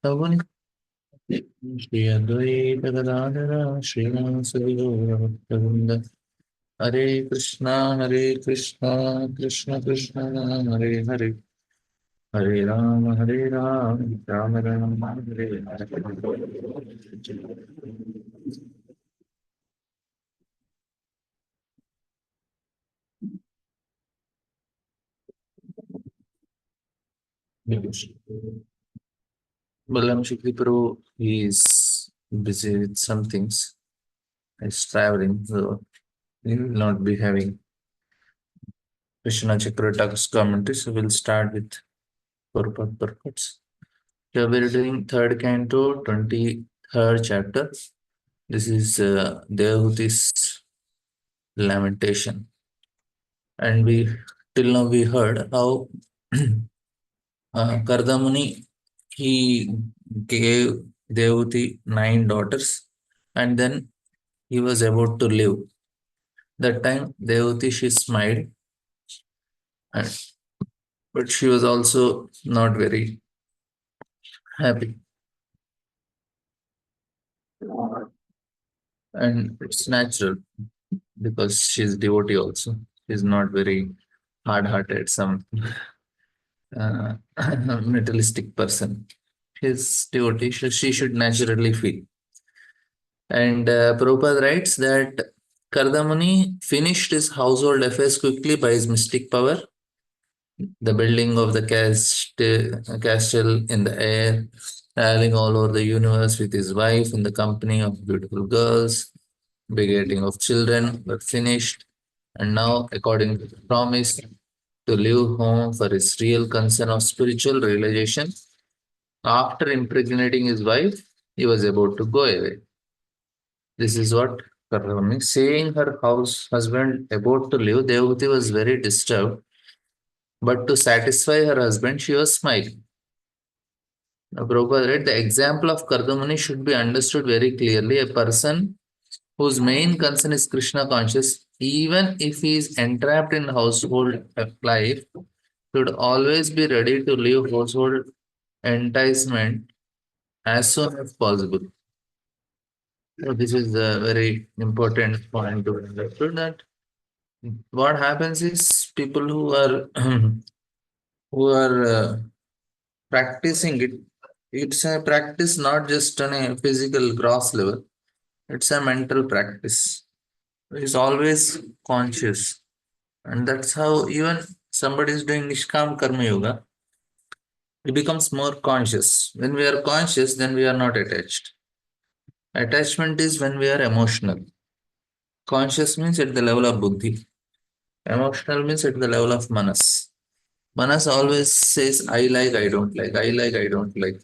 Tavani Shri Advaita Gadadhara Srinivasa Gauravatavrinda Hare Krishna Krishna Krishna Hare Hare Hare Ram Ram Ram Hare Hare. Balam Shikri Prabhu is busy with some things. He's traveling, so he will not be having Krishna Chakravarti's commentary. So we'll start with purport purports. Here we're doing third canto, 23rd chapter. This is Devahuti's lamentation. And we till now we heard how Kardamuni he gave Devahuti 9 daughters and then he was about to leave. That time Devahuti she smiled and, but she was also not very happy. And it's natural because she's devotee also. She's not very hard-hearted, some uh, materialistic person. She's devotee, so she should naturally feel. And Prabhupada writes that Kardamuni finished his household affairs quickly by his mystic power, the building of the castle in the air, traveling all over the universe with his wife in the company of beautiful girls, begetting of children were finished, and now, according to the promise, to leave home for his real concern of spiritual realization. After impregnating his wife, he was about to go away. This is what Karnavani. Seeing her husband about to leave, Devahuti was very disturbed, but to satisfy her husband, she was smiling. Now, Prabhupada read, the example of Kardamuni should be understood very clearly. A person whose main concern is Krishna conscious, even if he is entrapped in household life, should always be ready to leave household enticement as soon as possible. So this is a very important point to understand that what happens is people who are practicing it. It's a practice not just on a physical gross level. It's a mental practice. It's always conscious. And that's how even somebody is doing Nishkam Karma Yoga, he becomes more conscious. When we are conscious, then we are not attached. Attachment is when we are emotional. Conscious means at the level of buddhi. Emotional means at the level of manas. Manas always says, I like, I don't like, I like, I don't like.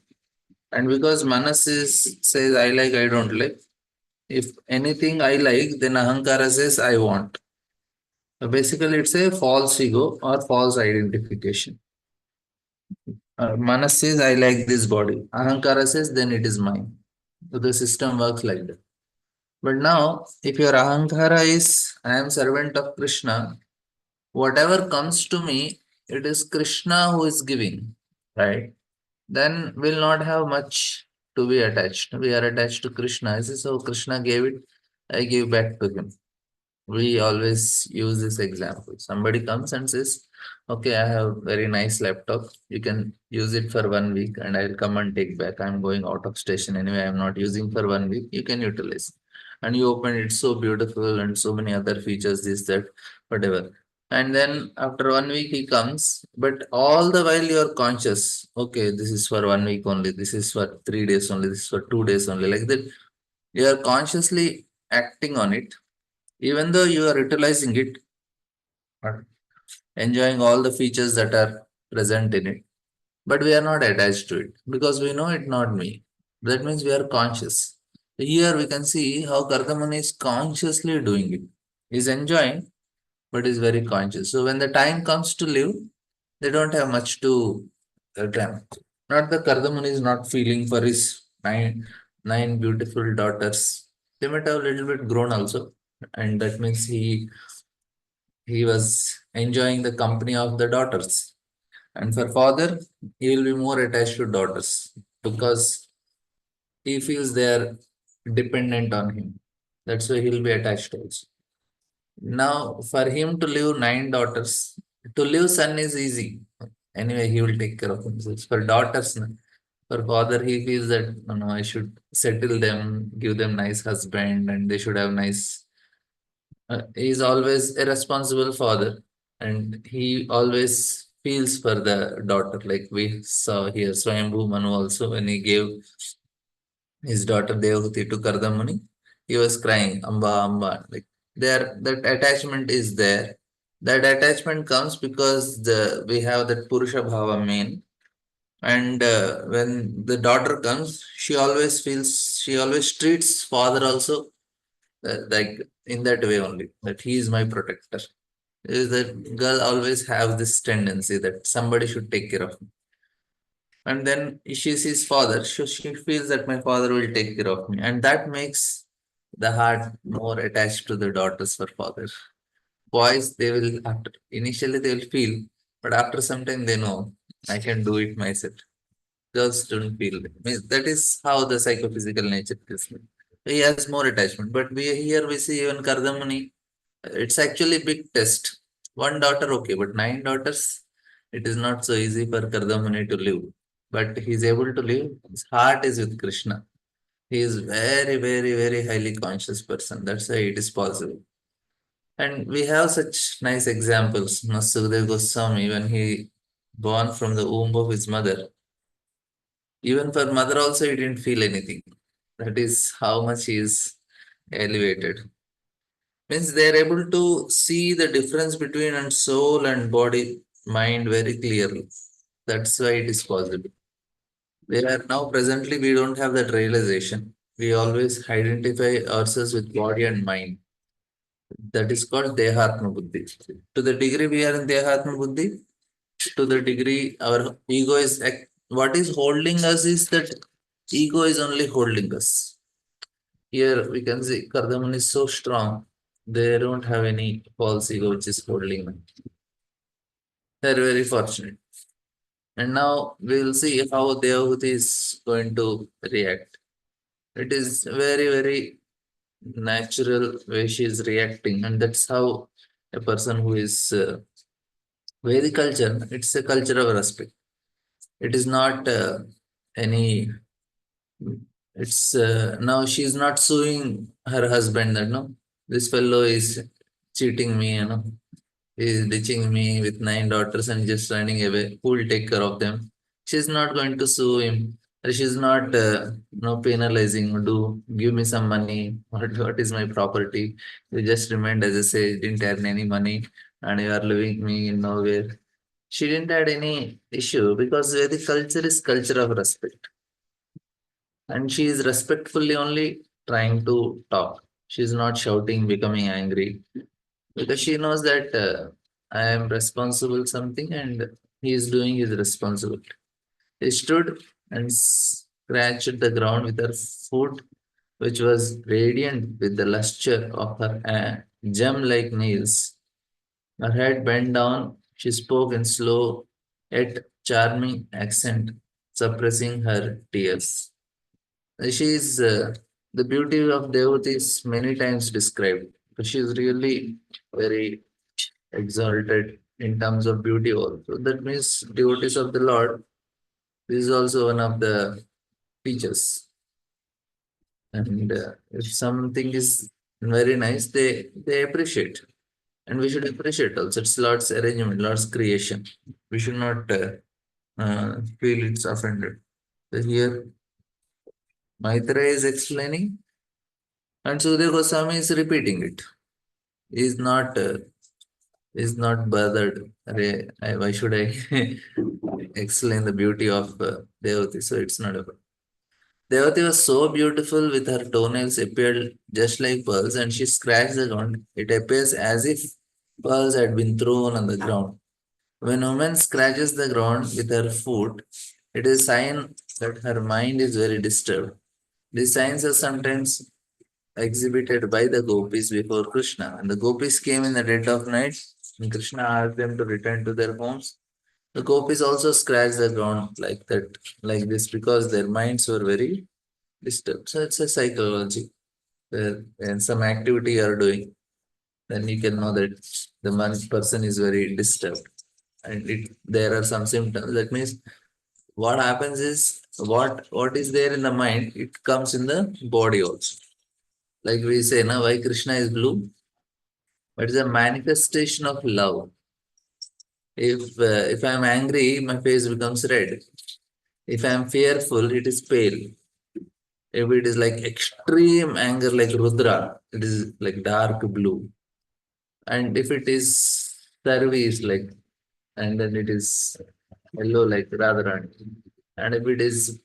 And because says, I like, I don't like, if anything I like, then Ahankara says, I want. So basically, it's a false ego or false identification. Manas says, I like this body. Ahankara says, then it is mine. So the system works like that. But now, if your Ahankara is, I am servant of Krishna, whatever comes to me, it is Krishna who is giving, right? Then we'll not have much to be attached. We are attached to Krishna. I say, so Krishna gave it, I give back to him. We always use this example. Somebody comes and says, okay, I have very nice laptop. You can use it for 1 week and I'll come and take back. I'm going out of station anyway. I'm not using for 1 week. You can utilize. And you open it, so beautiful and so many other features, this, that, whatever. And then after 1 week he comes, but all the while you're conscious, okay, this is for 1 week only, this is for 3 days only, this is for 2 days only, like that. You are consciously acting on it even though you are utilizing it, enjoying all the features that are present in it, but we are not attached to it because we know it not me. That means we are conscious. Here we can see how Kardamani is consciously doing it. He's enjoying, but is very conscious. So when the time comes to live, they don't have much to time. Not the Kardamani is not feeling for his nine beautiful daughters. They might have a little bit grown also, and that means he was enjoying the company of the daughters. And for father, he will be more attached to daughters. because he feels they are dependent on him. That's why he'll be attached also. Now, for him to leave 9 daughters, to leave son is easy. Anyway, he will take care of himself. For daughters, no. For father, he feels that no, I should settle them, give them nice husband, and they should have nice. He is always a responsible father, and he always feels for the daughter. Like we saw here, Swayambhu Manu also when he gave his daughter Devahuti to Kardamuni, he was crying, Amba, Amba. Like there, that attachment is there. That attachment comes because we have that Purusha Bhava main. And when the daughter comes, she always treats father also like in that way only, that he is my protector. Is that girl always have this tendency that somebody should take care of me. And then she sees father, so she feels that my father will take care of me. And that makes the heart more attached to the daughters for father. Boys, they will after initially they will feel, but after some time they know I can do it myself. Girls don't feel it. Means that is how the psychophysical nature is. He has more attachment. But we see even Kardamuni, it's actually big test. One daughter, okay, but 9 daughters, it is not so easy for Kardamuni to live. But he's able to live. His heart is with Krishna. He is very, very, very highly conscious person. That's why it is possible. And we have such nice examples. Sukhdev Goswami, when he born from the womb of his mother, even for mother also, he didn't feel anything. That is how much he is elevated. Means they are able to see the difference between and soul and body, mind very clearly. That's why it is possible. We are now presently we don't have that realization. We always identify ourselves with body and mind. That is called Dehatma Buddhi. To the degree we are in Dehatma Buddhi, to the degree our ego is what is holding us is that ego is only holding us. Here we can see Kardamon is so strong, they don't have any false ego which is holding them. They're very fortunate. And now we'll see how Devahuti is going to react. It is very, very natural way she is reacting, and that's how a person who is Vedic culture, it's a culture of respect. It is not any. It's now she's not suing her husband that no, this fellow is cheating me, is ditching me with 9 daughters and just running away. Who will take care of them? She's not going to sue him. She's not no penalizing. Do give me some money. What is my property? You just remained as I say, didn't earn any money, and you are leaving me in nowhere. She didn't had any issue because Vedic culture is culture of respect, and she is respectfully only trying to talk. She's not shouting, becoming angry because she knows that I am responsible something and he is doing his responsibility. He stood and scratched the ground with her foot, which was radiant with the luster of her gem-like nails. Her head bent down. She spoke in slow yet charming accent, suppressing her tears. She is the beauty of Devati is many times described. She is really very exalted in terms of beauty also. That means devotees of the Lord. This is also one of the features. And if something is very nice, they appreciate. And we should appreciate also. It's Lord's arrangement, Lord's creation. We should not feel it's offended. So here, Maitreya is explaining, and Sudhir Goswami is repeating it. He is not bothered. Why should I explain the beauty of Devati? So it's not about. Devati was so beautiful with her toenails appeared just like pearls, and she scratched the ground. It appears as if pearls had been thrown on the ground. When a woman scratches the ground with her foot, it is a sign that her mind is very disturbed. These signs are sometimes exhibited by the gopis before Krishna. And the gopis came in the dead of night, and Krishna asked them to return to their homes. The gopis also scratch the ground like that, like this, because their minds were very disturbed. So it's a psychology where when some activity you are doing, then you can know that the person is very disturbed. And there are some symptoms. That means what happens is what is there in the mind, it comes in the body also. Like we say, now why Krishna is blue? It is a manifestation of love. If I am angry, my face becomes red. If I am fearful, it is pale. If it is like extreme anger, like Rudra, it is like dark blue. And if it is service, like, and then it is yellow, like Radharani. And if it is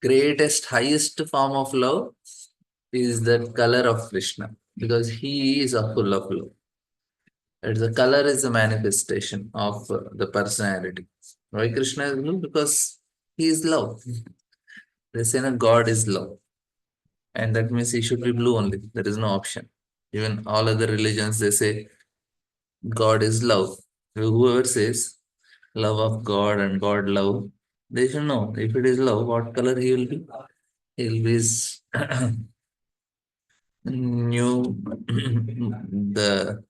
greatest, highest form of love, is the color of Krishna, because he is a full of love. And the color is a manifestation of the personality. Why Krishna is blue? Because he is love. They say that God is love. And that means he should be blue only. There is no option. Even all other religions, they say God is love. Whoever says love of God and God love, they should know if it is love, what color he will be. He will be new the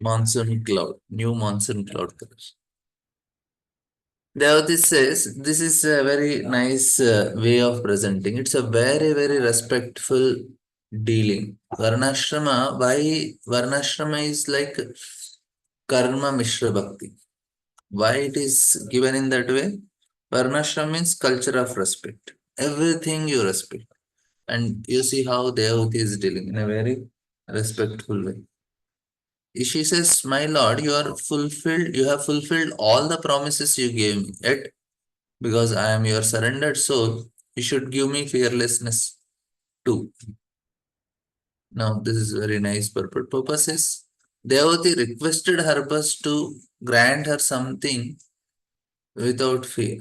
monsoon cloud, new monsoon cloud color. Devati says this is a very nice way of presenting. It's a very, very respectful dealing. Varnashrama, why Varnashrama is like karma mishra bhakti. Why it is given in that way? Varnashrama means culture of respect. Everything you respect. And you see how Devati is dealing in a very respectful way. She says, my lord, you have fulfilled all the promises you gave me. Yet because I am your surrendered soul, you should give me fearlessness too. Now, this is very nice purpose. Purpose is Devati requested her boss to grant her something without fear.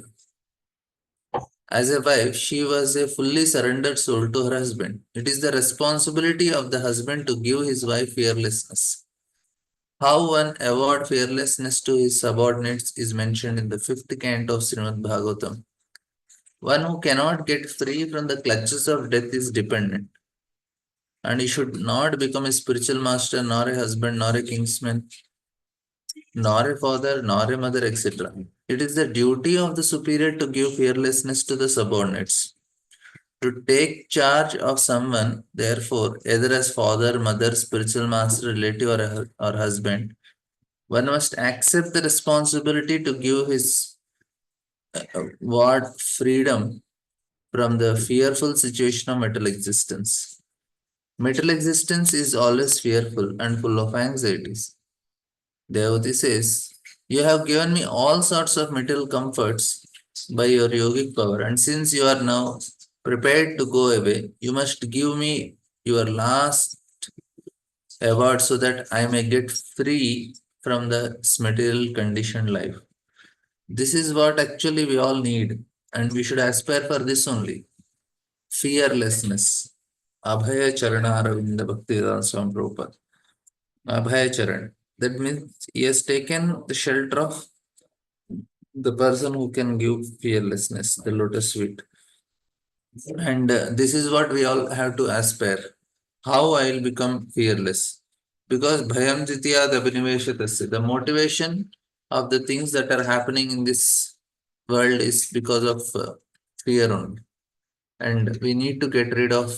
As a wife, she was a fully surrendered soul to her husband. It is the responsibility of the husband to give his wife fearlessness. How one award fearlessness to his subordinates is mentioned in the fifth canto of Srimad Bhagavatam. One who cannot get free from the clutches of death is dependent, and he should not become a spiritual master, nor a husband, nor a kinsman, nor a father, nor a mother, etc. It is the duty of the superior to give fearlessness to the subordinates. To take charge of someone, therefore, either as father, mother, spiritual master, relative, or husband, one must accept the responsibility to give his ward freedom from the fearful situation of material existence. Material existence is always fearful and full of anxieties. Devati says, you have given me all sorts of material comforts by your yogic power, and since you are now prepared to go away, you must give me your last award so that I may get free from the material conditioned life. This is what actually we all need, and we should aspire for this only. Fearlessness. Abhaya Charana Bhakti Swami Prabhupada. Abhaya Charan. That means he has taken the shelter of the person who can give fearlessness, the lotus sweet. And this is what we all have to aspire. How I will become fearless. Because Bhayam Jitya Abhiniveshatasya, the motivation of the things that are happening in this world is because of fear only. And we need to get rid of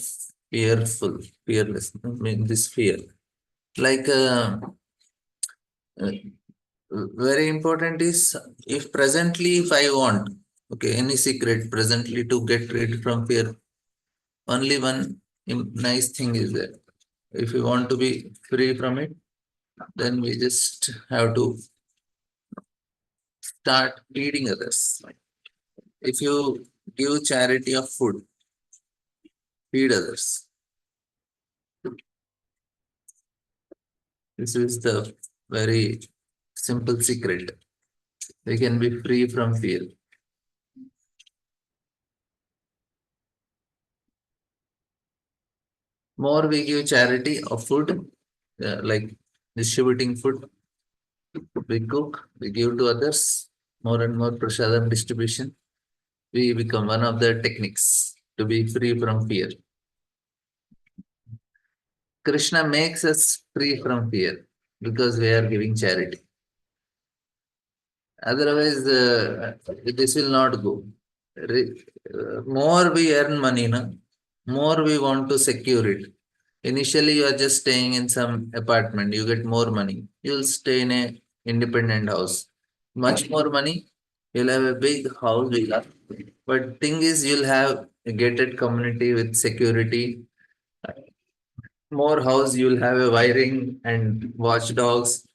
fearless, I mean, this fear. Like, uh, very important is if presently if I want, okay, any secret presently to get rid from fear, only one nice thing is there. If we want to be free from it, then we just have to start feeding others. If you give charity of food, feed others. This is the very simple secret. We can be free from fear. More we give charity of food, like distributing food, we cook, we give to others. more and more prasadam distribution, we become one of the techniques to be free from fear. Krishna makes us free from fear because we are giving charity. Otherwise, this will not go. More we earn money, na, more we want to secure it. Initially, you are just staying in some apartment, you get more money. You'll stay in a independent house. Much more money, you'll have a big house, villa. But thing is, you'll have a gated community with security. More house, you'll have a wiring and watchdogs,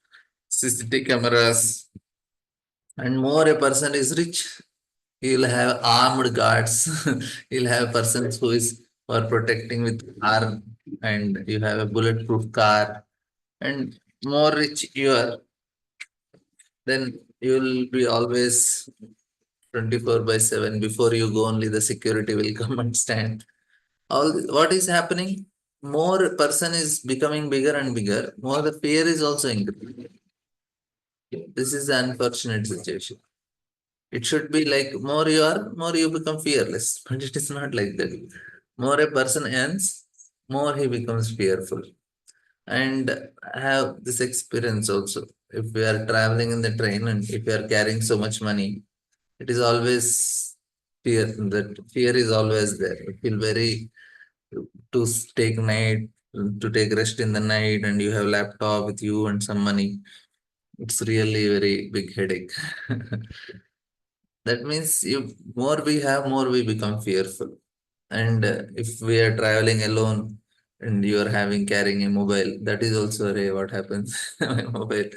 CCTV cameras, and more a person is rich, he'll have armed guards. He'll have persons who is or protecting with arm, and you have a bulletproof car. And more rich you are, then you'll be always 24 by 7. Before you go, only the security will come and stand. What is happening? More person is becoming bigger and bigger. More the fear is also increasing. This is the unfortunate situation. It should be like more you are, more you become fearless. But it is not like that. More a person earns, more he becomes fearful. And I have this experience also. If we are traveling in the train and if we are carrying so much money, it is always fear. That fear is always there. You feel very to take night, to take rest in the night, and you have laptop with you and some money. It's really very big headache. That means you more we have, more we become fearful. And if we are traveling alone and you are having carrying a mobile, that is also what happens. My mobile.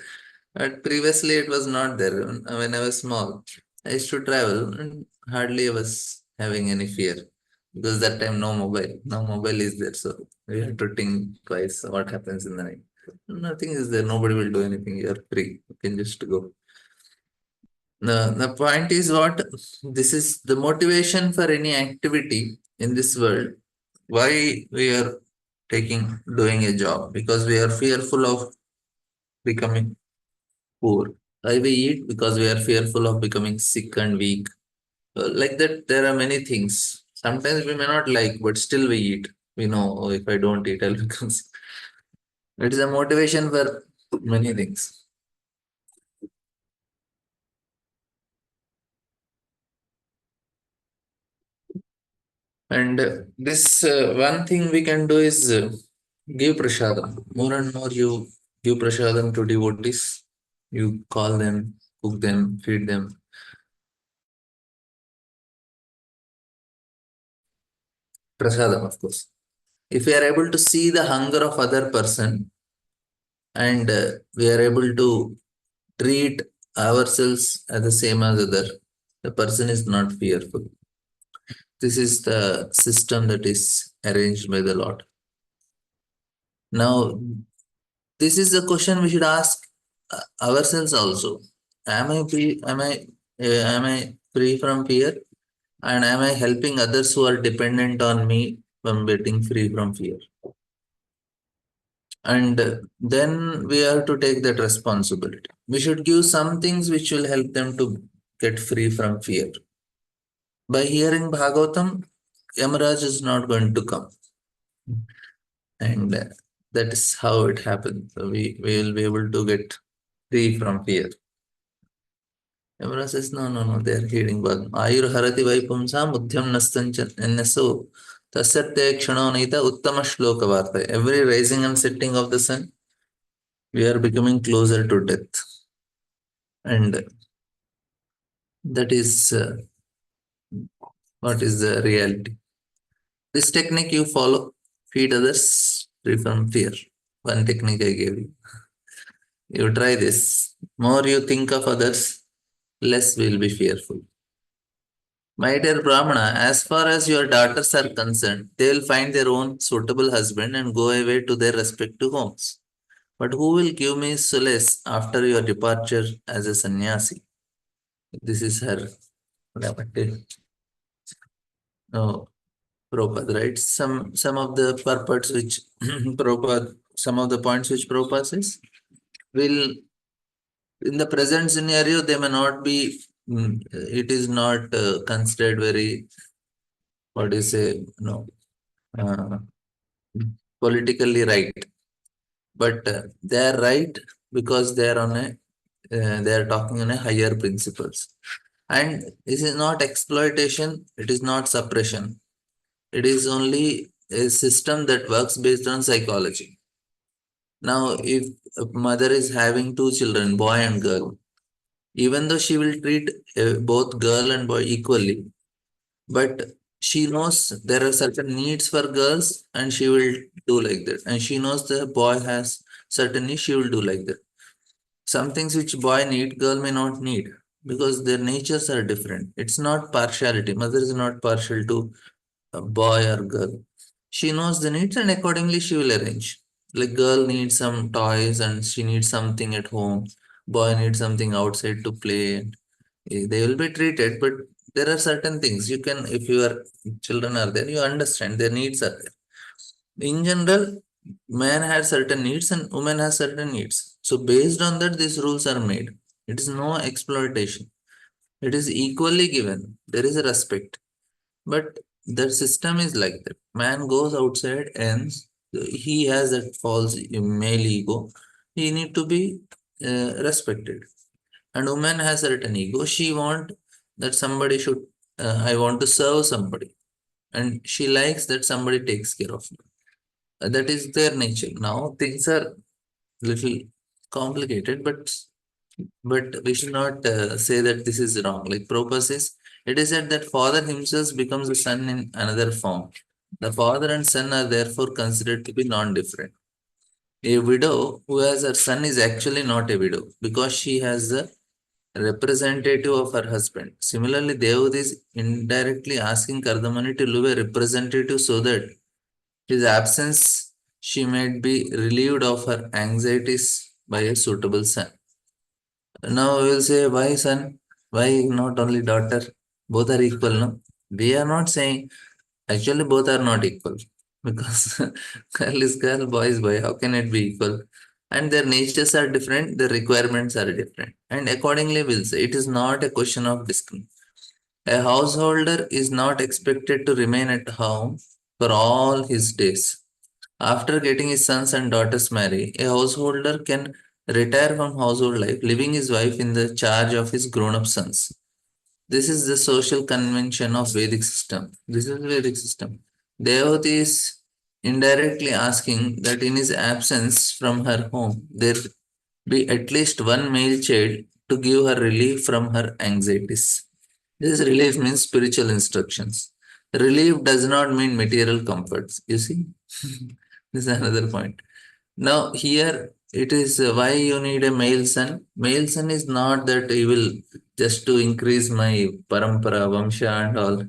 But previously it was not there. When I was small, I used to travel and hardly I was having any fear because that time no mobile. No mobile is there, so we have to think twice what happens in the night. Nothing is there. Nobody will do anything. You are free. You can just go. The point is what this is the motivation for any activity in this world. Why we are doing a job? Because we are fearful of becoming poor. Why we eat? Because we are fearful of becoming sick and weak. Like that, there are many things. Sometimes we may not like, but still we eat. We know, oh, if I don't eat, I'll become sick. It is a motivation for many things. And this one thing we can do is give prasadam. More and more you give prasadam to devotees. You call them, cook them, feed them. Prasadam, of course. If we are able to see the hunger of other person and we are able to treat ourselves as the same as other, the person is not fearful. This is the system that is arranged by the Lord. Now, this is a question we should ask ourselves also. Am I free from fear? And am I helping others who are dependent on me from getting free from fear? And then we have to take that responsibility. We should give some things which will help them to get free from fear. By hearing Bhagavatam, Yamaraj is not going to come. And that is how it happens. So we will be able to get free from fear. Yamaraj says, no, no, no, they are hearing Bhagavatam. Ayur harati vaipumsa mudhyam nastancha enneso tasyate kshanonita uttama shloka varta. Every rising and setting of the sun, we are becoming closer to death. And that is what is the reality. This technique you follow, feed others, free from fear. One technique I gave you. You try this. More you think of others, less will be fearful. My dear Brahmana, as far as your daughters are concerned, they will find their own suitable husband and go away to their respective homes. But who will give me solace after your departure as a sannyasi? This is her. No, Prabhupada, right? Some of the purports which Prabhupada, some of the points which Prabhupada says will in the present scenario they may not be it is not considered very, what do you say, no, uh, politically right. But they are right because they are on a, they are talking on a higher principles. And this is not exploitation, it is not suppression. It is only a system that works based on psychology. Now, if a mother is having two children, boy and girl, even though she will treat both girl and boy equally, but she knows there are certain needs for girls and she will do like that. And she knows the boy has certain needs, she will do like that. Some things which boy need, girl may not need because their natures are different. It's not partiality. Mother is not partial to a boy or girl. She knows the needs and accordingly she will arrange. Like girl needs some toys and she needs something at home. Boy needs something outside to play. They will be treated, but there are certain things you can, if your children are there, you understand their needs are there. In general, man has certain needs and woman has certain needs. So based on that, these rules are made. It is no exploitation. It is equally given. There is a respect. But the system is like that. Man goes outside and he has that false male ego. He need to be respected. And woman has certain ego. She want that somebody should. I want to serve somebody, and she likes that somebody takes care of her. That is their nature. Now things are little complicated, but we should not say that this is wrong. Like Prabhupada says, it is said that father himself becomes a son in another form. The father and son are therefore considered to be non-different. A widow who has her son is actually not a widow because she has the representative of her husband. Similarly, Devud is indirectly asking Kardamani to live a representative so that his absence she might be relieved of her anxieties by a suitable son. Now we will say, why son? Why not only daughter? Both are equal, no? We are not saying, actually, both are not equal because girl is girl, boy is boy. How can it be equal? And their natures are different, their requirements are different. And accordingly, we'll say it is not a question of discrimination. A householder is not expected to remain at home for all his days. After getting his sons and daughters married, a householder can retire from household life, leaving his wife in the charge of his grown-up sons. This is the social convention of Vedic system. This is the Vedic system. Devati is indirectly asking that in his absence from her home, there be at least one male child to give her relief from her anxieties. This relief means spiritual instructions. Relief does not mean material comforts. You see, this is another point. Now, here it is why you need a male son. Male son is not that he will just to increase my parampara, vamsha, and all.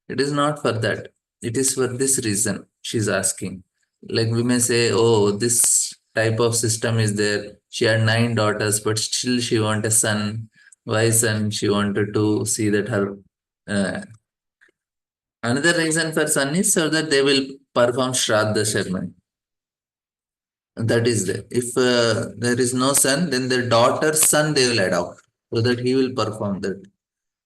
It is not for that. It is for this reason she's asking. Like we may say, oh, this type of system is there. She had nine daughters, but still she want a son. Why son? She wanted to see that her. Another reason for son is so that they will perform Shraddha ceremony. That is there. If there is no son, then the daughter's son they will adopt so that he will perform that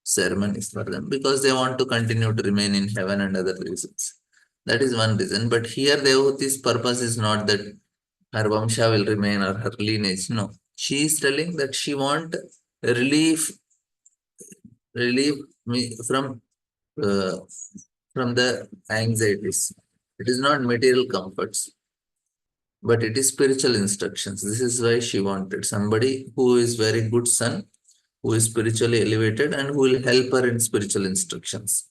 ceremonies for them because they want to continue to remain in heaven and other reasons. That is one reason. But here Devuti's purpose is not that her Vamsha will remain or her lineage. No. She is telling that she want relief, relief uh, from the anxieties. It is not material comforts, but it is spiritual instructions. This is why she wanted somebody who is very good son, who is spiritually elevated, and who will help her in spiritual instructions.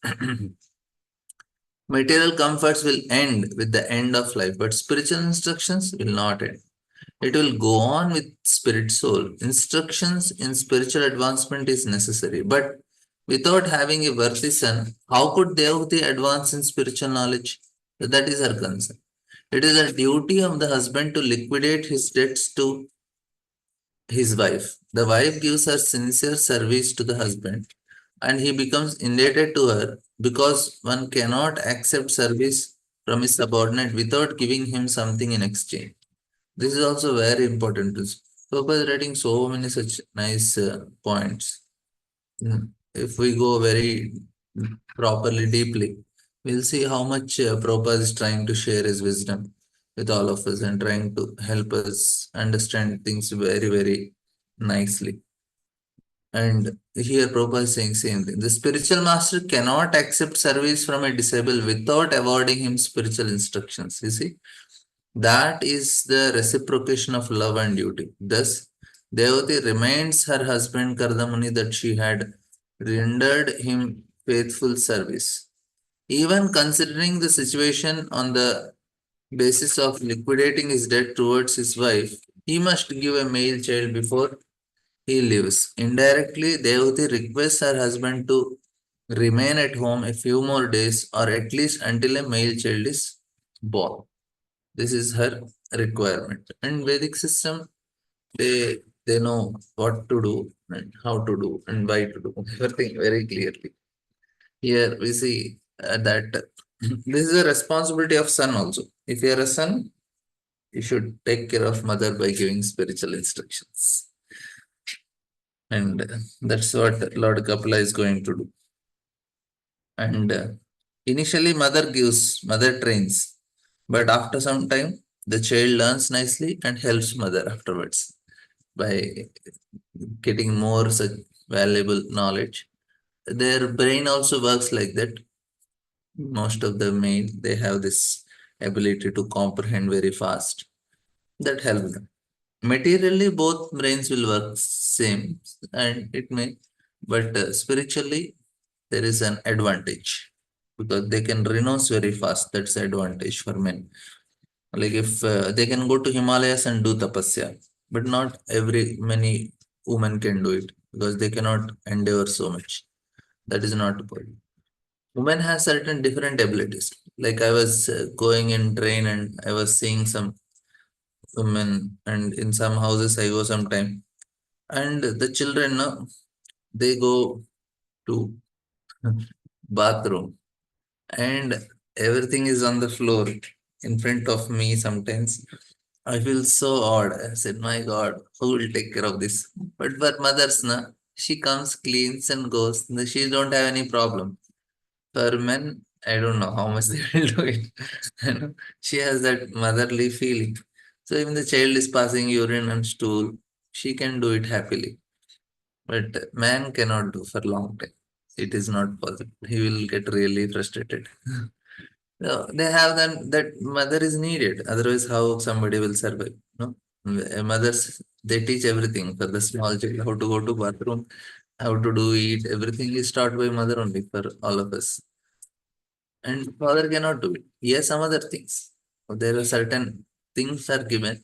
Material comforts will end with the end of life, but spiritual instructions will not end. It will go on with spirit soul. Instructions in spiritual advancement is necessary, but without having a worthy son, how could Devati advance in spiritual knowledge? That is her concern. It is a duty of the husband to liquidate his debts to his wife. The wife gives her sincere service to the husband and he becomes indebted to her because one cannot accept service from his subordinate without giving him something in exchange. This is also very important. Prabhupada is writing so many such nice points. If we go very properly deeply, we'll see how much Prabhupada is trying to share his wisdom with all of us and trying to help us understand things very, very nicely. And here Prabhupada is saying same thing. The spiritual master cannot accept service from a disabled without awarding him spiritual instructions. You see, that is the reciprocation of love and duty. Thus, Devati reminds her husband Kardamuni that she had rendered him faithful service. Even considering the situation on the basis of liquidating his debt towards his wife, he must give a male child before he leaves. Indirectly, Devati requests her husband to remain at home a few more days or at least until a male child is born. This is her requirement. And Vedic system, they know what to do and how to do and why to do everything very clearly. Here we see that this is a responsibility of son also. If you are a son, you should take care of mother by giving spiritual instructions. And that's what Lord Kapila is going to do. And initially, mother trains, but after some time, the child learns nicely and helps mother afterwards by getting more such valuable knowledge. Their brain also works like that. Most of the male, they have this ability to comprehend very fast. That helps them. Materially, both brains will work same, and it may, but spiritually, there is an advantage because they can renounce very fast. That's the advantage for men. Like if they can go to Himalayas and do tapasya, but not every many women can do it because they cannot endure so much. That is not good. Women have certain different abilities. Like I was going in train and I was seeing some women, and in some houses I go sometime, and the children, no, they go to bathroom and everything is on the floor in front of me sometimes. I feel so odd. I said, my God, who will take care of this? But for mothers, na, she comes, cleans and goes. She don't have any problem. For men, I don't know how much they will do it. You know, she has that motherly feeling. So even the child is passing urine and stool, she can do it happily. But man cannot do for long time. It is not possible. He will get really frustrated. So they have that mother is needed. Otherwise, how somebody will survive? No, mothers, they teach everything for the small child, how to go to bathroom, how to do it. Everything is taught by mother only for all of us. And father cannot do it. He has some other things. There are certain things are given,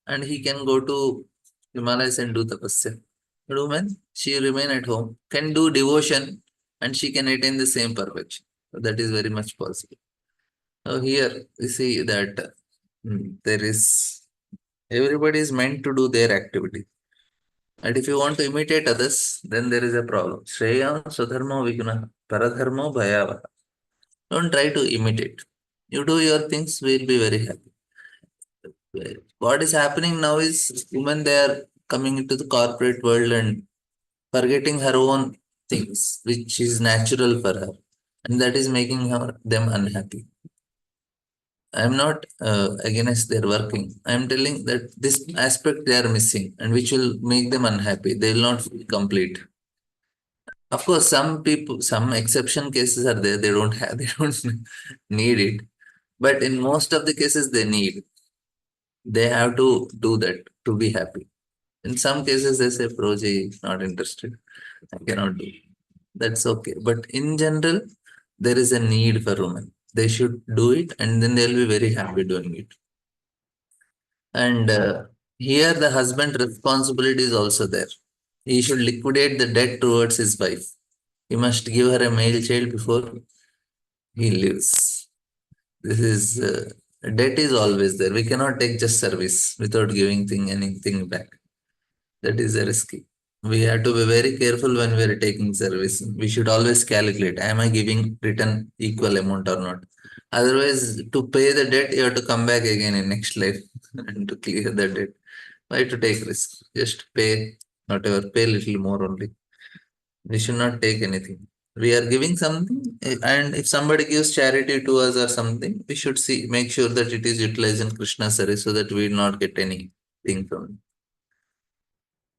and he can go to Himalayas and do tapasya. But woman, she remain at home, can do devotion, and she can attain the same perfection. So that is very much possible. So here we see that there is everybody is meant to do their activity. And if you want to imitate others, then there is a problem. Shreya Swadharma Vigna Paradharma Bhayava. Don't try to imitate. You do your things, we'll be very happy. What is happening now is women, they are coming into the corporate world and forgetting her own things, which is natural for her. And that is making them unhappy. I'm not against their working. I'm telling that this aspect they are missing and which will make them unhappy. They will not feel complete. Of course, some people, some exception cases are there. They don't have, they don't need it. But in most of the cases, they need. They have to do that to be happy. In some cases, they say, Proji, not interested. I cannot do. That's okay. But in general, there is a need for women. They should do it and then they'll be very happy doing it. And here the husband responsibility is also there. He should liquidate the debt towards his wife. He must give her a male child before he leaves. This is debt is always there. We cannot take just service without giving anything back. That is a risky. We have to be very careful when we are taking service. We should always calculate, am I giving return equal amount or not? Otherwise, to pay the debt, you have to come back again in next life and to clear the debt. Why to take risk? Just pay whatever, pay little more only. We should not take anything. We are giving something, and if somebody gives charity to us or something, we should see, make sure that it is utilized in Krishna service so that we will not get anything from it.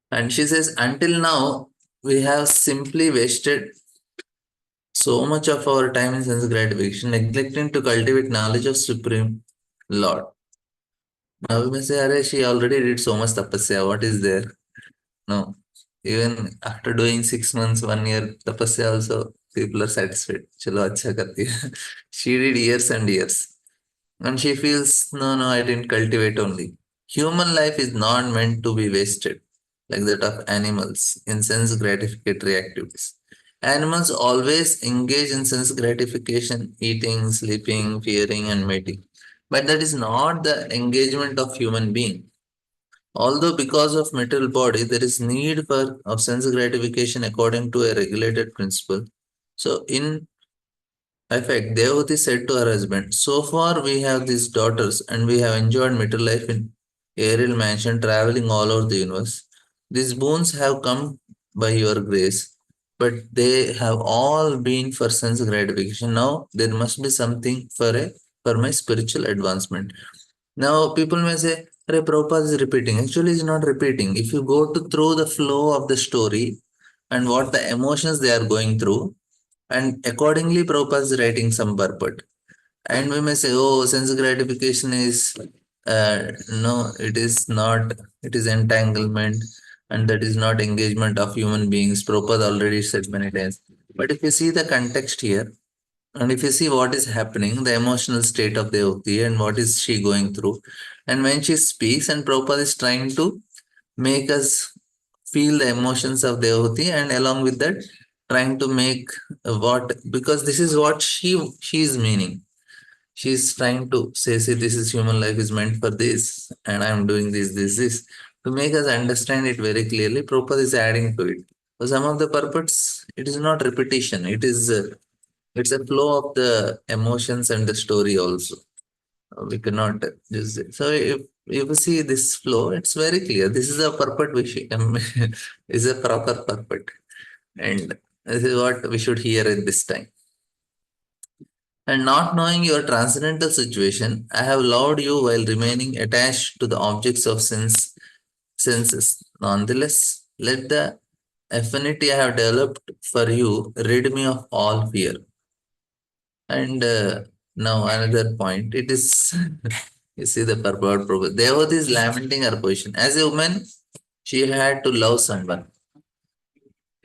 And she says, until now, we have simply wasted so much of our time in sense gratification, neglecting to cultivate knowledge of Supreme Lord. Now we may say, Are she already did so much tapasya. What is there? No. Even after doing 6 months, 1 year tapasya also, people are satisfied. Chalo, acha karti hai. She did years and years. And she feels, no, no, I didn't cultivate only. Human life is not meant to be wasted like that of animals in sense gratificatory activities. Animals always engage in sense gratification, eating, sleeping, fearing, and mating. But that is not the engagement of human being. Although because of material body, there is need for of sense gratification according to a regulated principle. So in effect, Devati said to her husband, so far we have these daughters and we have enjoyed material life in aerial mansion, traveling all over the universe. These boons have come by your grace, but they have all been for sense gratification. Now there must be something for my spiritual advancement. Now people may say, Hare Prabhupada is repeating. Actually, he's not repeating. If you go to through the flow of the story and what the emotions they are going through, and accordingly, Prabhupada is writing some purport. And we may say, oh, sense gratification is no, it is not, it is entanglement, and that is not engagement of human beings. Prabhupada already said many times. But if you see the context here, and if you see what is happening, the emotional state of Devaki and what is she going through, and when she speaks, and Prabhupada is trying to make us feel the emotions of Devaki, and along with that, trying to make what, because this is what she is meaning. She is trying to say, see, this is human life is meant for this, and I am doing this. To make us understand it very clearly, Prabhupada is adding to it. So some of the purports, it is not repetition, it is it's a flow of the emotions and the story also. We cannot just so if you see this flow, it's very clear. This is a purport is a proper purport, and this is what we should hear at this time. And not knowing your transcendental situation, I have loved you while remaining attached to the objects of senses. Nonetheless, let the affinity I have developed for you rid me of all fear. And now another point. It is you see the purport. Devati is lamenting her position. As a woman, she had to love someone.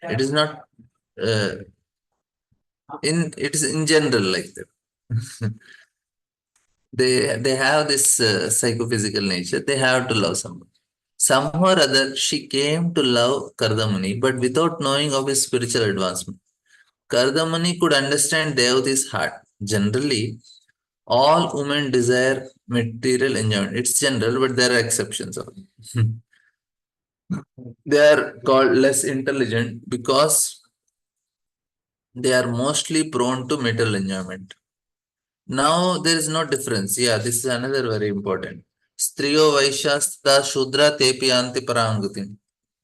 It is not in it is in general like that. They have this psychophysical nature. They have to love someone. Somehow or other, she came to love Kardamuni, but without knowing of his spiritual advancement. Kardamuni could understand Devati's heart. Generally, all women desire material enjoyment. It's general, but there are exceptions. They are called less intelligent because they are mostly prone to material enjoyment. Now there is no difference. Yeah, this is another very important. Striyo Vaishasta Shudra Tepi Anti Parangutim.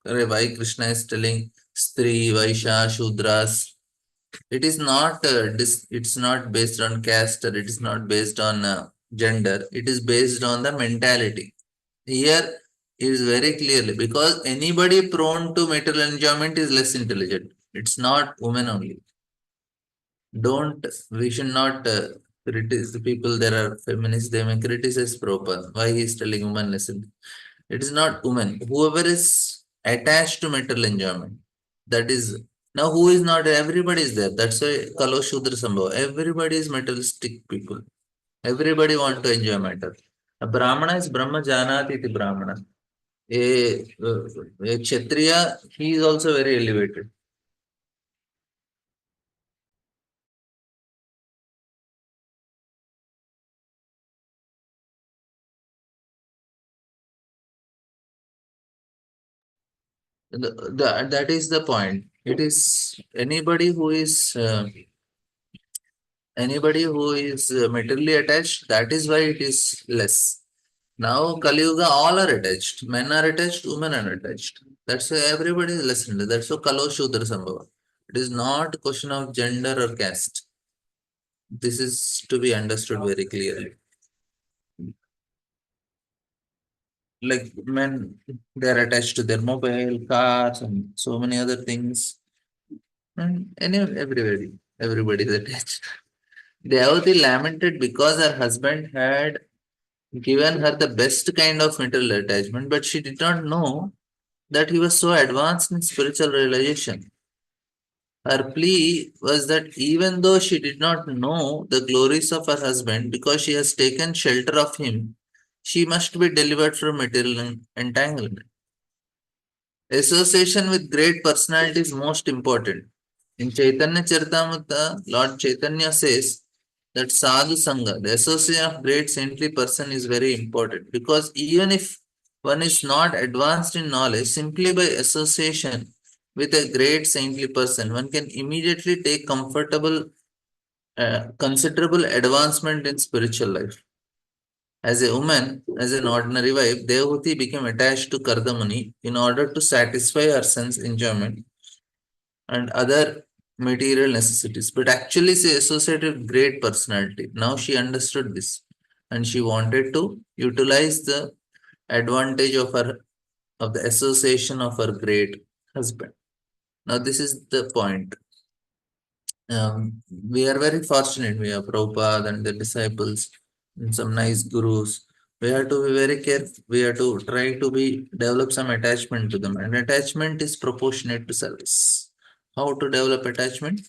Why Krishna is telling Stri, Vaishya, Shudras. It is not it's not based on caste, or it is not based on gender. It is based on the mentality. Here is very clearly because anybody prone to material enjoyment is less intelligent. It's not women only. Don't we should not criticize the people. There are feminists, they may criticize proper. Why he is telling women listen. It is not women. Whoever is attached to material enjoyment. That is now who is not everybody is there. That's why Kalo Shudra Sambhava. Everybody is materialistic people. Everybody want to enjoy matter. A Brahmana is Brahma Janati iti Brahmana. A Kshatriya, he is also very elevated. That is the point. It is anybody who is materially attached. That is why it is less. Now Kali Yuga, all are attached. Men are attached. Women are attached. That's why everybody is less. That's why Kalo Shudra Sambhava. It is not a question of gender or caste. This is to be understood very clearly. Like men, they are attached to their mobile, cars, and so many other things. And everybody is attached. Devati lamented because her husband had given her the best kind of material attachment, but she did not know that he was so advanced in spiritual realization. Her plea was that even though she did not know the glories of her husband because she has taken shelter of him, she must be delivered from material entanglement. Association with great personality is most important. In Chaitanya Charitamrita, Lord Chaitanya says that sadhu sangha, the association of great saintly person, is very important because even if one is not advanced in knowledge, simply by association with a great saintly person, one can immediately take considerable advancement in spiritual life. As a woman, as an ordinary wife, Devahuti became attached to Kardamuni in order to satisfy her sense enjoyment and other material necessities. But actually, she associated with great personality. Now she understood this, and she wanted to utilize the advantage of the association of her great husband. Now, this is the point. We are very fortunate. We have Prabhupada and the disciples and some nice gurus. We have to be very careful. We have to try to be develop some attachment to them. And attachment is proportionate to service. How to develop attachment?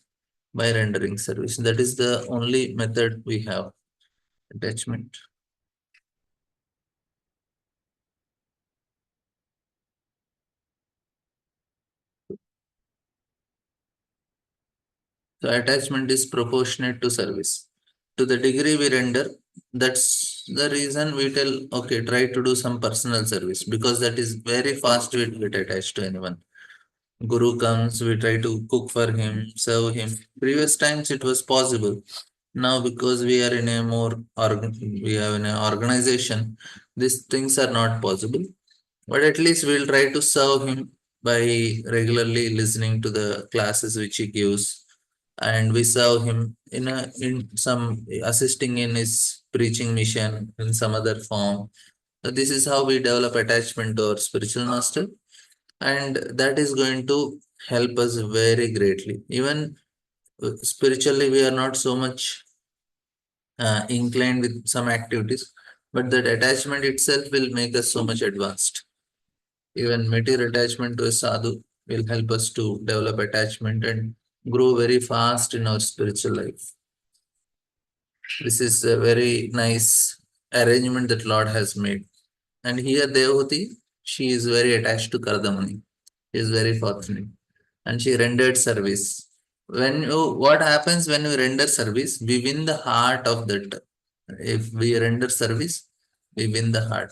By rendering service. That is the only method we have. Attachment. So attachment is proportionate to service. To the degree we render, that's the reason we tell, okay, try to do some personal service because that is very fast we get attached to anyone. Guru comes, we try to cook for him, serve him. Previous times it was possible. Now because we are in a we have in an organization, these things are not possible. But at least we'll try to serve him by regularly listening to the classes which he gives, and we serve him in some assisting in his preaching mission in some other form. So this is how we develop attachment to our spiritual master, and that is going to help us very greatly. Even spiritually, we are not so much inclined with some activities, but that attachment itself will make us so much advanced. Even material attachment to a sadhu will help us to develop attachment and grow very fast in our spiritual life. This is a very nice arrangement that Lord has made. And here Devahuti, she is very attached to Kardamani. She is very fortunate. And she rendered service. What happens when we render service? We win the heart of that. If we render service, we win the heart.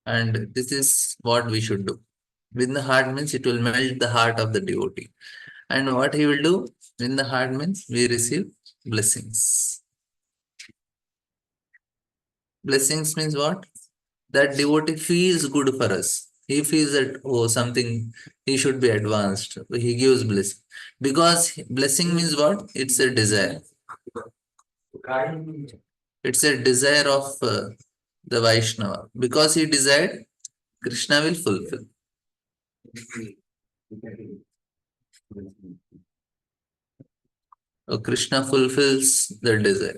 And this is what we should do. Win the heart means it will melt the heart of the devotee. And what he will do? Win the heart means we receive blessings. Blessings means what? That devotee feels good for us. He feels that, oh, something, he should be advanced. He gives blessing. Because blessing means what? It's a desire. It's a desire of the Vaishnava. Because he desired, Krishna will fulfill. So Krishna fulfills the desire.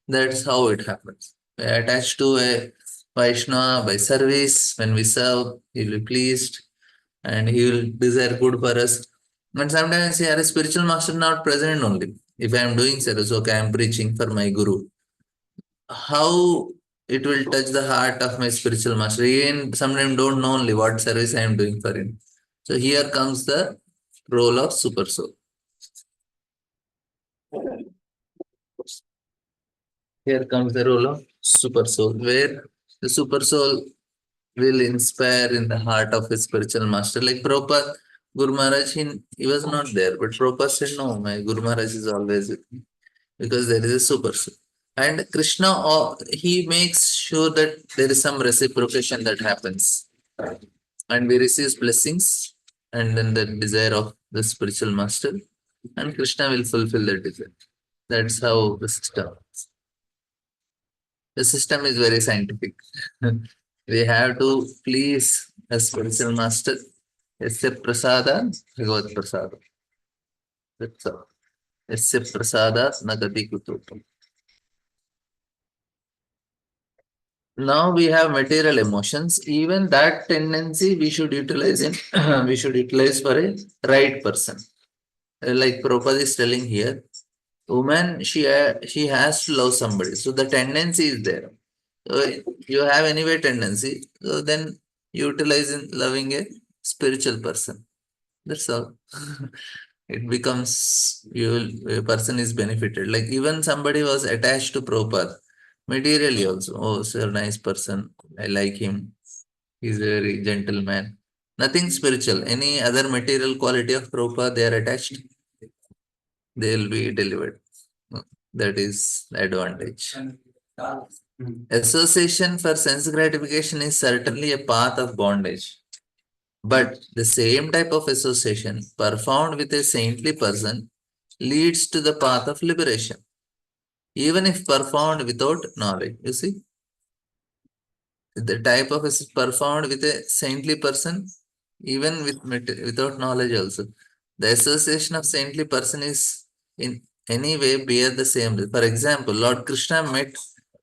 That's how it happens. We are attached to a Vaishnava by service. When we serve, he will be pleased and he will desire good for us. And sometimes here a spiritual master not present only. If I am doing service, okay, I am preaching for my guru. How it will touch the heart of my spiritual master. Even sometimes don't know only what service I am doing for him. So here comes the role of super soul. Here comes the role of super soul, where the super soul will inspire in the heart of his spiritual master. Like Prabhupada, Guru Maharaj, he was not there, but Prabhupada said, no, my Guru Maharaj is always with me because there is a super soul. And Krishna, he makes sure that there is some reciprocation that happens. And we receive blessings and then the desire of the spiritual master, and Krishna will fulfill the desire. That's how the system. The system is very scientific. We have to please a spiritual master. Yasya prasada, Bhagavad prasada. That's all. Yasya prasada nagati kutotam. Now we have material emotions. Even that tendency we should utilize in we should utilize for a right person. Like Prabhupada is telling here, woman she has to love somebody. So the tendency is there. So you have anyway tendency. So then utilize in loving a spiritual person. That's all. It becomes you will, a person is benefited. Like even somebody was attached to Prabhupada materially also. Oh, so nice person. I like him. He's a very gentle man. Nothing spiritual. Any other material quality of Prabhupada they are attached, they will be delivered. That is the advantage. Association for sense gratification is certainly a path of bondage. But the same type of association performed with a saintly person leads to the path of liberation, even if performed without knowledge. You see, the type of performed with a saintly person, even without knowledge also. The association of saintly person is in any way bear the same. For example, Lord Krishna met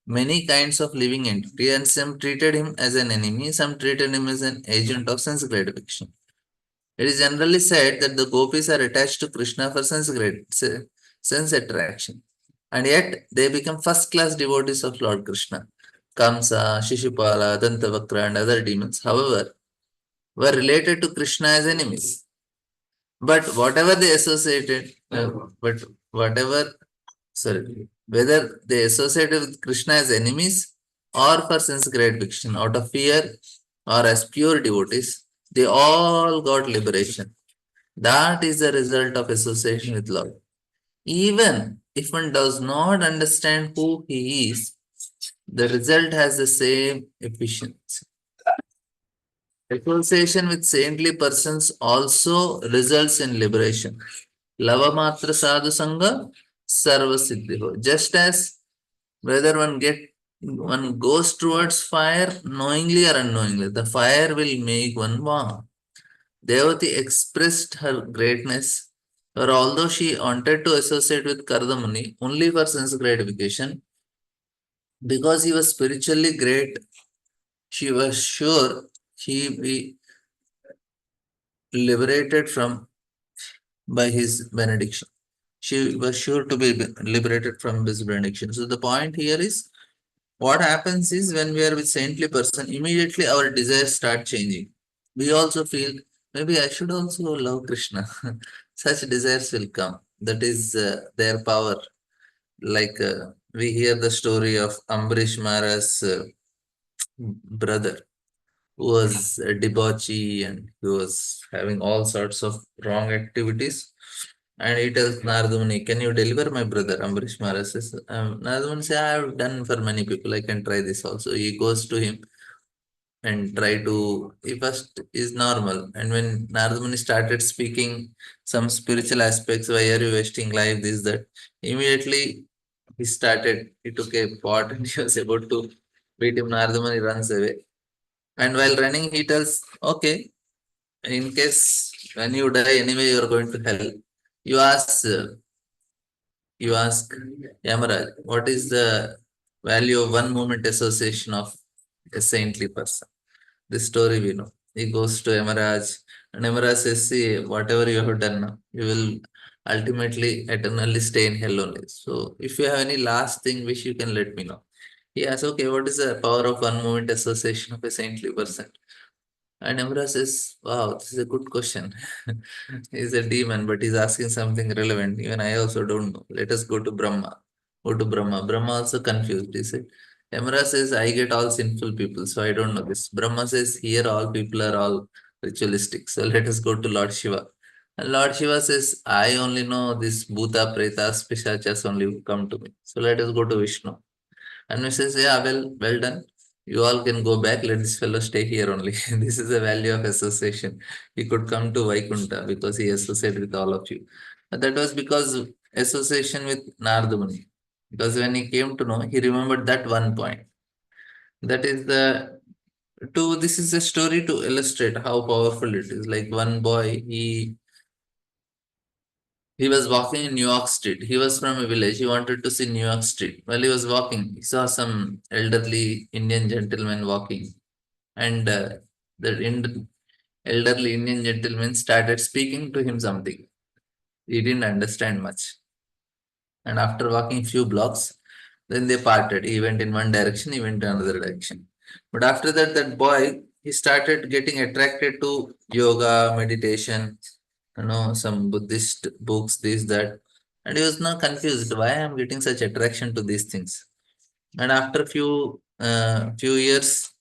many kinds of living entity and some treated him as an enemy, some treated him as an agent of sense gratification. It is generally said that the gopis are attached to Krishna for sense attraction, and yet they become first-class devotees of Lord Krishna. Kamsa, Shishupala, Dantavakra, and other demons, however, were related to Krishna as enemies. But whatever they associated, but whatever, sorry, whether they associated with Krishna as enemies or for sense gratification, out of fear or as pure devotees, they all got liberation. That is the result of association with Lord. Even if one does not understand who he is, the result has the same efficiency. Association with saintly persons also results in liberation. Lavamatra sadhu sangha sarva siddhiho. Just as whether one goes towards fire knowingly or unknowingly, the fire will make one warm. Devati expressed her greatness, for although she wanted to associate with Kardamuni only for sense gratification, because he was spiritually great, she was sure he be liberated from by his benediction. She was sure to be liberated from his benediction. So the point here is what happens is when we are with saintly person, immediately our desires start changing. We also feel maybe I should also love Krishna. Such desires will come. That is their power. Like we hear the story of Ambarish Maharaj's brother who was a debauchee and he was having all sorts of wrong activities. And he tells Narada Muni, can you deliver my brother? Ambarish Maharaj says, Narada Muni says, I have done for many people, I can try this also. He goes to him and try to, he first is normal. And when Narada Muni started speaking some spiritual aspects, why are you wasting life, this, that, immediately he took a pot and he was about to beat him. Narada Muni runs away. And while running, he tells, okay, in case when you die, anyway, you are going to hell. You ask, uh, you ask Yamaraj, what is the value of one moment association of a saintly person? This story we know. He goes to Yamaraj, and Yamaraj says, see, whatever you have done now, you will ultimately eternally stay in hell only. So if you have any last thing which you can let me know. He asks, okay, what is the power of one moment association of a saintly person? And Emra says, wow, this is a good question. He's a demon, but he's asking something relevant. Even I also don't know. Let us go to Brahma. Go to Brahma. Brahma also confused. He said, Emra says, I get all sinful people, so I don't know this. Brahma says, here all people are all ritualistic. So let us go to Lord Shiva. And Lord Shiva says, I only know this Bhuta, Pretas, Pishachas only come to me. So let us go to Vishnu. And he says, yeah, well done. You all can go back, let this fellow stay here only. This is the value of association. He could come to Vaikunta because he associated with all of you. But that was because association with Narada Muni. Because when he came to know, he remembered that one point. That is the this is a story to illustrate how powerful it is. Like one boy, he was walking in New York Street. He was from a village. He wanted to see New York Street. While he was walking, he saw some elderly Indian gentleman walking. And the elderly Indian gentleman started speaking to him something. He didn't understand much. And after walking few blocks, then they parted. He went in one direction, he went in another direction. But after that, that boy, he started getting attracted to yoga, meditation, some Buddhist books, this, that. And he was now confused why I am getting such attraction to these things. And after few years,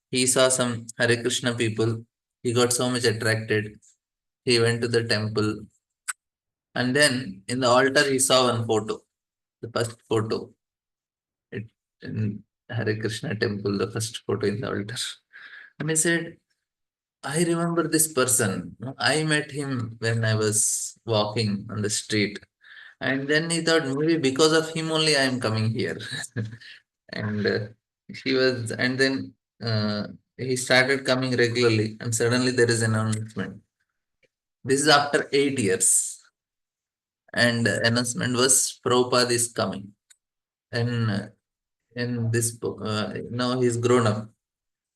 he saw some Hare Krishna people. He got so much attracted. He went to the temple. And then in the altar, he saw one photo, the first photo. It, in Hare Krishna temple, the first photo in the altar. And he said, I remember this person. I met him when I was walking on the street. And then he thought, maybe because of him only I am coming here. And and then he started coming regularly. And suddenly there is an announcement. This is after 8 years. And the announcement was Prabhupada is coming. And in this book, now he's grown up.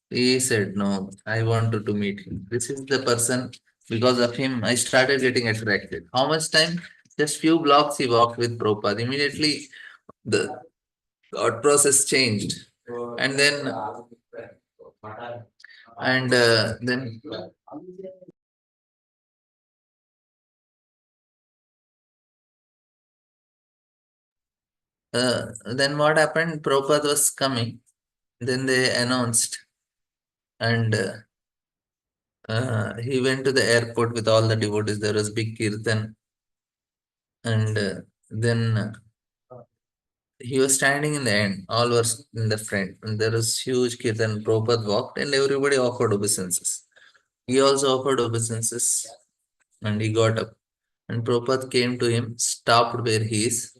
He said, no, I wanted to meet him. This is the person, because of him, I started getting attracted. How much time? Just few blocks he walked with Prabhupada. Immediately, the thought process changed. And then then what happened? Prabhupada was coming. Then they announced, and he went to the airport with all the devotees. There was big kirtan, and then he was standing in the end. All were in the front, and there was huge kirtan. Prabhupada walked, and everybody offered obeisances. He also offered obeisances, and he got up. And Prabhupada came to him, stopped where he is,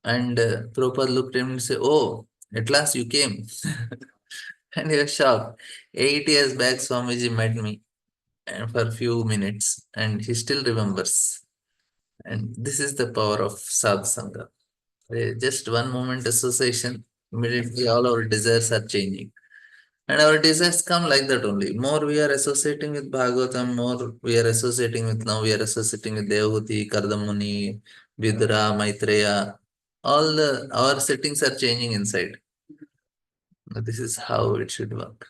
and Prabhupada looked at him and said, "Oh, at last you came." And he was shocked. 8 years back, Swamiji met me and for a few minutes, and he still remembers. And this is the power of Sadhsanga. Just one moment association, immediately all our desires are changing. And our desires come like that only. More we are associating with Bhagavatam, more we are associating with, now we are associating with Devahuti, Kardamuni, Vidra, Maitreya. All our settings are changing inside. This is how it should work.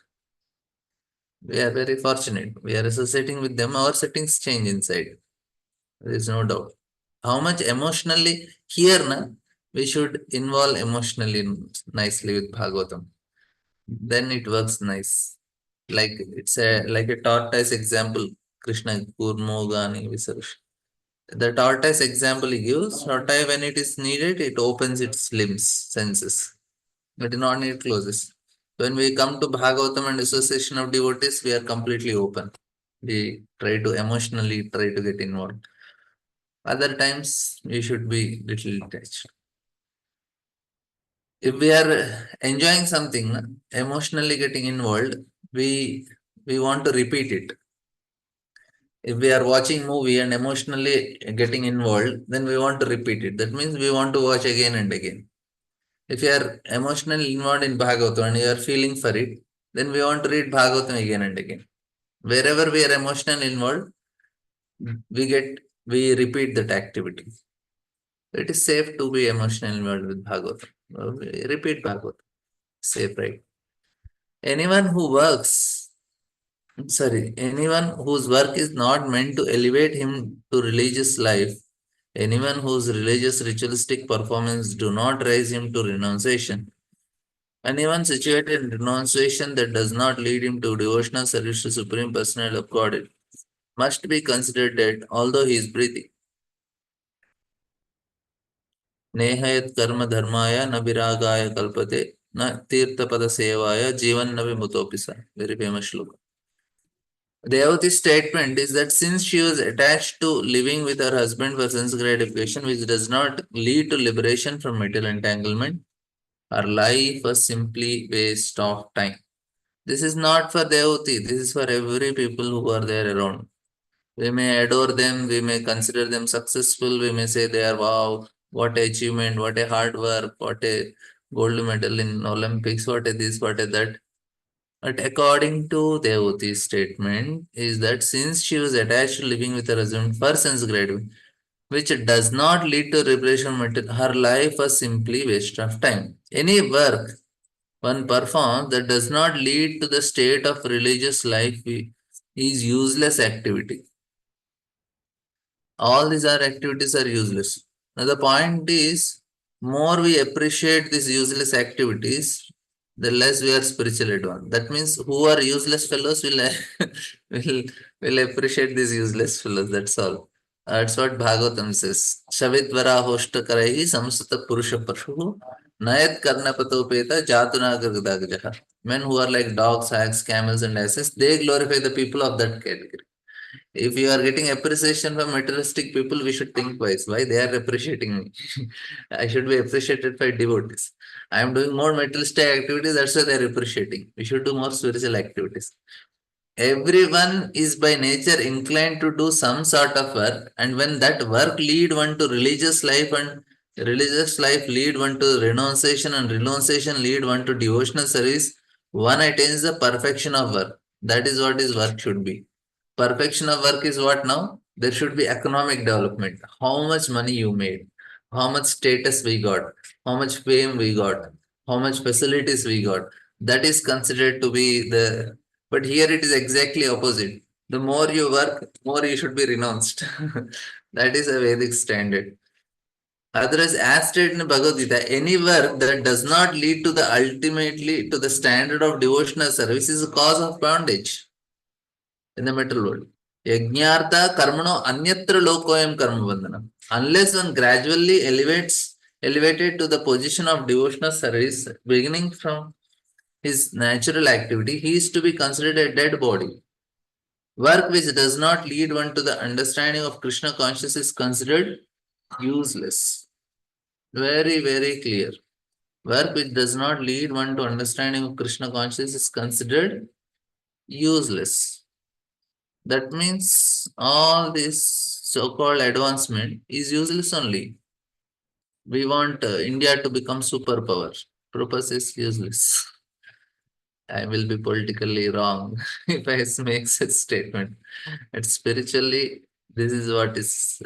We are very fortunate. We are associating with them, our settings change inside. There is no doubt. How much emotionally here, na, we should involve emotionally nicely with Bhagavatam. Then it works nice. Like it's a like a tortoise example. Krishna Kurmogani Visarush. The tortoise example he gives, tortoise when it is needed, it opens its limbs, senses. It do not need closes. When we come to Bhagavatam and association of devotees, we are completely open. We try to emotionally try to get involved. Other times we should be little detached. If we are enjoying something, emotionally getting involved, we want to repeat it. If we are watching movie and emotionally getting involved, then we want to repeat it. That means we want to watch again and again. If you are emotionally involved in Bhagavatam and you are feeling for it, then we want to read Bhagavatam again and again. Wherever we are emotionally involved, we repeat that activity. It is safe to be emotionally involved with Bhagavatam. Repeat Bhagavatam. Safe, right? Anyone who works, anyone whose work is not meant to elevate him to religious life, anyone whose religious ritualistic performance do not raise him to renunciation, anyone situated in renunciation that does not lead him to devotional service to Supreme Personality of Godhead must be considered dead, although he is breathing. Nehayat karma dharmaya nabiragaya kalpate Na tirtha pada sevaya jivan navi mutopisa. Very famous shloka. Devati's statement is that since she was attached to living with her husband for sense gratification, which does not lead to liberation from material entanglement, her life was simply waste of time. This is not for Devati, this is for every people who are there around. We may adore them, we may consider them successful, we may say they are wow, what a achievement, what a hard work, what a gold medal in Olympics, what a this, what a that. But according to Devati's statement, is that since she was attached to living with her husband for sense gratification, which does not lead to liberation, her life was simply waste of time. Any work one performs that does not lead to the state of religious life is useless activity. All these are activities are useless. Now the point is, more we appreciate these useless activities, the less we are spiritually advanced. That means who are useless fellows will will will appreciate these useless fellows. That's all. That's what Bhagavatam says. Shavitvara hoshta karaihi samsata purusha pashu nayat karnapatopeta jatunagagadagajaha. Men who are like dogs, hags, camels, and asses, they glorify the people of that category. If you are getting appreciation from materialistic people, we should think twice. Why they are appreciating me? I should be appreciated by devotees. I am doing more materialistic activities, that's why they are appreciating. We should do more spiritual activities. Everyone is by nature inclined to do some sort of work, and when that work lead one to religious life and religious life lead one to renunciation and renunciation lead one to devotional service, one attains the perfection of work. That is what his work should be. Perfection of work is what now? There should be economic development. How much money you made, how much status we got, how much fame we got, how much facilities we got. That is considered to be the. But here it is exactly opposite. The more you work, more you should be renounced. That is a Vedic standard. Otherwise, as stated in Bhagavad Gita, any work that does not lead to the ultimately to the standard of devotional service is a cause of bondage in the material world. Yajnartha karmano anyatra lokoyam karma bandhanam. Unless one gradually elevated to the position of devotional service, beginning from his natural activity, he is to be considered a dead body. Work which does not lead one to the understanding of Krishna consciousness is considered useless. Very, very clear. Work which does not lead one to understanding of Krishna consciousness is considered useless. That means all this so-called advancement is useless only. We want India to become superpower. Purpose is useless. I will be politically wrong if I make such statement. But spiritually, this is what is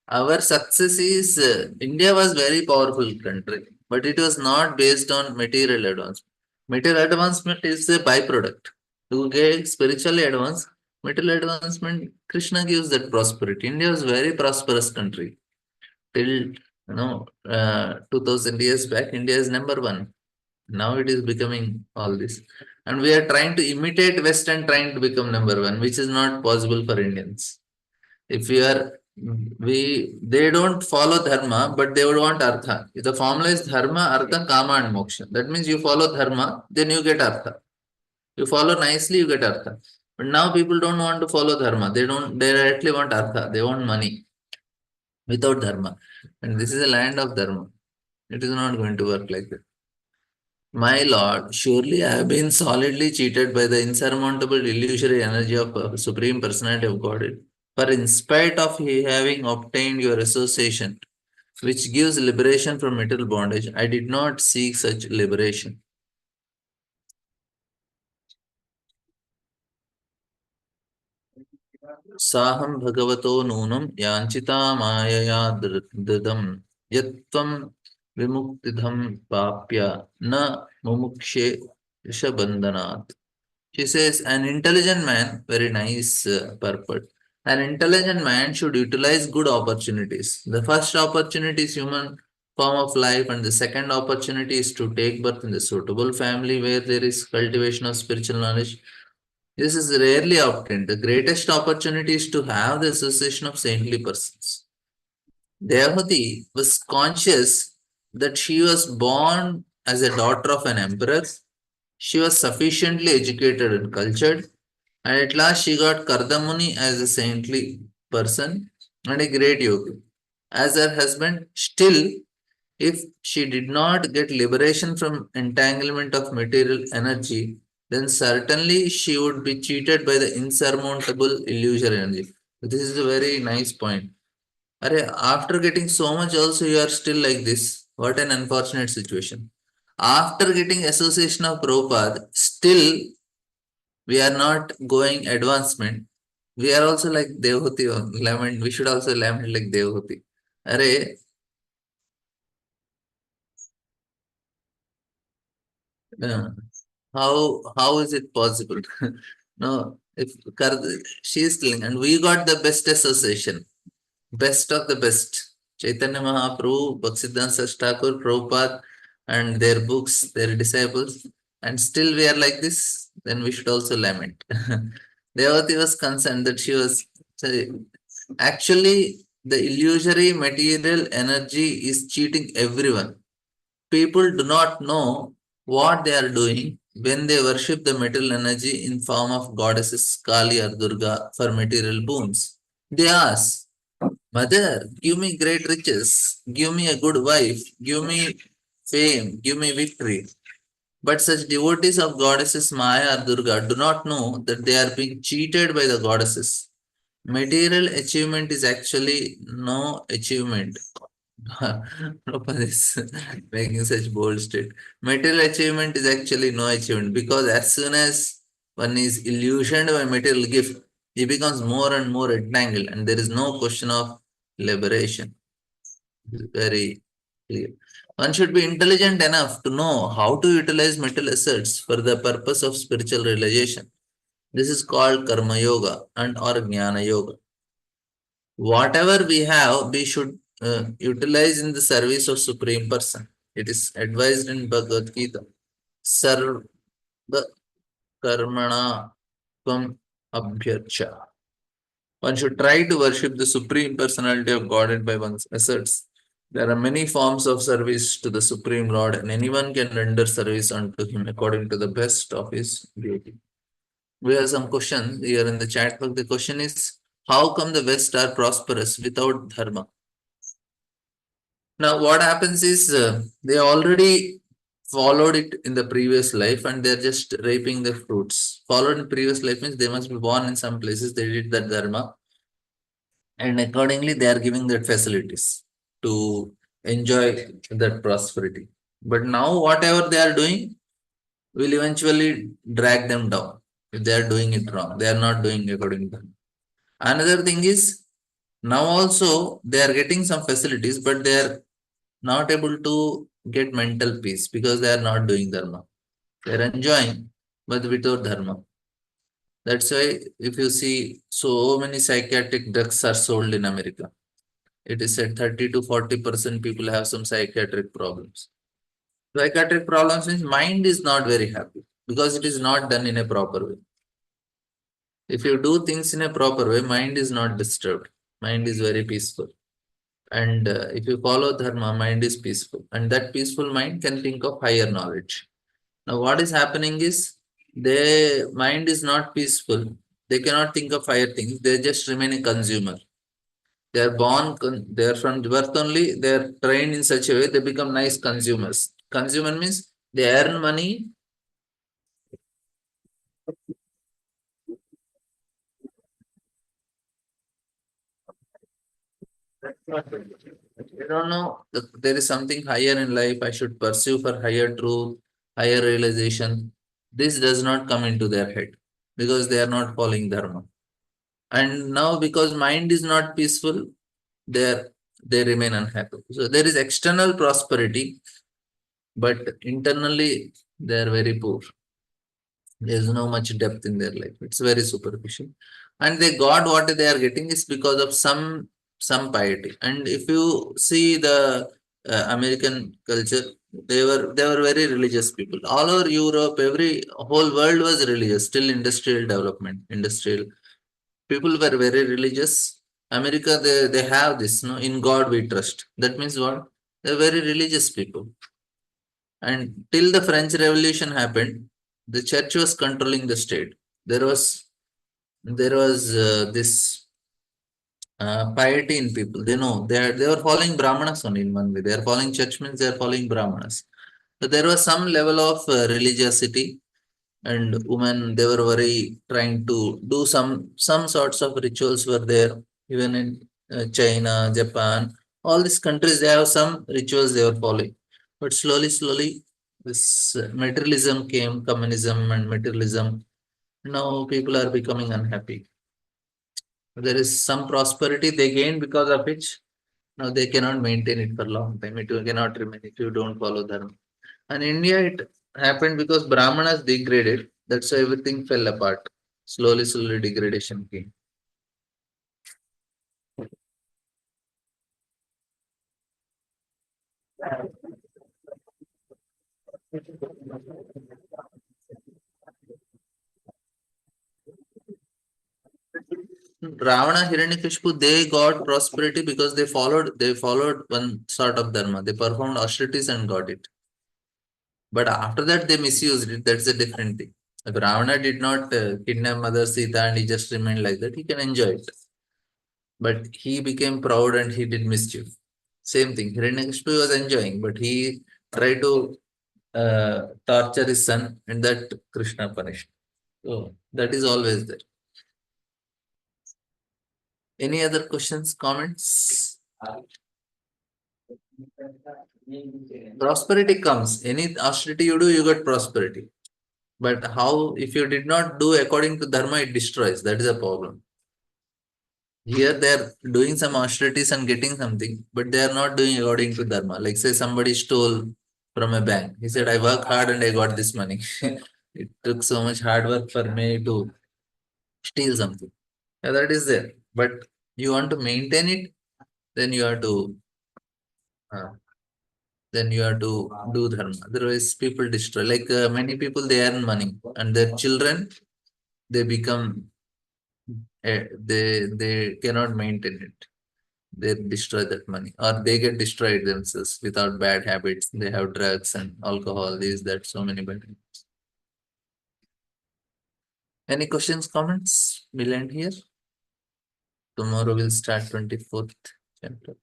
our success is India was very powerful country, but it was not based on material advancement. Material advancement is a byproduct. To get spiritually advanced, material advancement, Krishna gives that prosperity. India was very prosperous country till 2000 years back. India is number one. Now it is becoming all this, and we are trying to imitate West and trying to become number one, which is not possible for Indians. If we are they don't follow dharma, but they would want artha. If the formula is dharma, artha, kama, and moksha. That means you follow dharma, then you get artha. You follow nicely, you get artha. But now people don't want to follow dharma. They directly want artha. They want money without dharma. And this is a land of dharma. It is not going to work like that. My lord, surely I have been solidly cheated by the insurmountable illusory energy of Supreme Personality of Godhead. For in spite of he having obtained your association, which gives liberation from material bondage, I did not seek such liberation. Saham bhagavato nunam yanchita mayaya dridam yatvam vimuktidham papya na mumukshe bandhanat. She says, an intelligent man, very nice purport. An intelligent man should utilize good opportunities. The first opportunity is human form of life, and the second opportunity is to take birth in the suitable family where there is cultivation of spiritual knowledge. This is rarely obtained. The greatest opportunity is to have the association of saintly persons. Devati was conscious that she was born as a daughter of an emperor. She was sufficiently educated and cultured, and at last she got Kardamuni as a saintly person and a great yogi. As her husband, still, if she did not get liberation from entanglement of material energy, then certainly she would be cheated by the insurmountable illusory energy. This is a very nice point. After getting so much, also you are still like this. What an unfortunate situation. After getting association of Prabhupada, still we are not going advancement. We are also like Devhuti, lament. We should also lament like Devhuti. Array, uh, how is it possible? No, if she is killing, and we got the best association. Best of the best. Chaitanya Mahaprabhu, Bhaktisiddhanta Saraswati Thakur, Prabhupada, and their books, their disciples, and still we are like this, then we should also lament. Devati was concerned that she was sorry, actually the illusory material energy is cheating everyone. People do not know what they are doing when they worship the material energy in form of goddesses Kali or Durga for material boons. They ask, Mother, give me great riches, give me a good wife, give me fame, give me victory. But such devotees of goddesses Maya or Durga do not know that they are being cheated by the goddesses. Material achievement is actually no achievement. Prabhupada is making such bold state. Material achievement is actually no achievement because as soon as one is illusioned by material gift, he becomes more and more entangled, and there is no question of liberation. Very clear. One should be intelligent enough to know how to utilize material assets for the purpose of spiritual realization. This is called karma yoga and or jnana yoga. Whatever we have, we should utilize in the service of Supreme Person. It is advised in Bhagavad Gita. Sarva karmana tvam abhyarcha. One should try to worship the Supreme Personality of Godhead by one's asserts. There are many forms of service to the Supreme Lord, and anyone can render service unto Him according to the best of his duty. We have some questions here in the chat box. The question is, how come the West are prosperous without dharma? Now, what happens is they already followed it in the previous life and they're just reaping the fruits. Followed in previous life means they must be born in some places, they did that dharma, and accordingly they are giving that facilities to enjoy that prosperity. But now whatever they are doing will eventually drag them down if they are doing it wrong. They are not doing according to them. Another thing is, now also they are getting some facilities, but they are not able to get mental peace because they are not doing dharma. They are enjoying but without dharma. That's why if you see, so many psychiatric drugs are sold in America. It is said 30 to 40% people have some psychiatric problems. Psychiatric problems means mind is not very happy because it is not done in a proper way. If you do things in a proper way, mind is not disturbed. Mind is very peaceful. And if you follow dharma, mind is peaceful. And that peaceful mind can think of higher knowledge. Now, what is happening is their mind is not peaceful. They cannot think of higher things. They just remain a consumer. They are born, they are from birth only, they are trained in such a way they become nice consumers. Consumer means they earn money. They don't know that there is something higher in life. I should pursue for higher truth, higher realization. This does not come into their head because they are not following dharma. And now because mind is not peaceful, they are, they remain unhappy. So there is external prosperity, but internally they are very poor. There's no much depth in their life. It's very superficial. And they got what they are getting is because of some piety. And if you see the American culture, they were very religious people. All over Europe, every whole world was religious. Still industrial development, industrial people were very religious. America, they have this, no, in God we trust. That means what? They're very religious people. And till the French Revolution happened, the church was controlling the state. There was this piety in people. They were following Brahmanas only in one way. They are following church means they are following Brahmanas. So there was some level of religiosity, and women they were very trying to do some sorts of rituals were there. Even in China, Japan, all these countries they have some rituals they were following. But slowly, this materialism came, communism and materialism. Now people are becoming unhappy. There is some prosperity they gain because of which now they cannot maintain it for a long time. It cannot remain if you don't follow dharma. And India, it happened because Brahmanas degraded. That's why everything fell apart. Slowly, degradation came. Ravana, Hiranyakashipu, they got prosperity because they followed one sort of dharma. They performed austerities and got it. But after that, they misused it. That's a different thing. If Ravana did not kidnap Mother Sita and he just remained like that, he can enjoy it. But he became proud and he did mischief. Same thing. Hiranyakashipu was enjoying, but he tried to torture his son, and that Krishna punished. So that is always there. Any other questions, comments? Prosperity comes. Any austerity you do, you get prosperity. But how, if you did not do according to dharma, it destroys. That is a problem. Here they are doing some austerities and getting something, but they are not doing according to dharma. Like say somebody stole from a bank. He said, I work hard and I got this money. It took so much hard work for me to steal something. Yeah, that is there. But you want to maintain it, then you have to uh, then you have to do dharma. Otherwise, people destroy. Like many people, they earn money, and their children they become they cannot maintain it. They destroy that money, or they get destroyed themselves without bad habits. They have drugs and alcohol. These that so many bad. Any questions, comments? We'll end here. Tomorrow we'll start 24th chapter.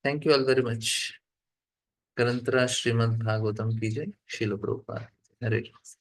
Thank you all very much. ग्रंथराज Shrimad Bhagavatam की जय। शील प्रभुपाद। हरे कृष्ण।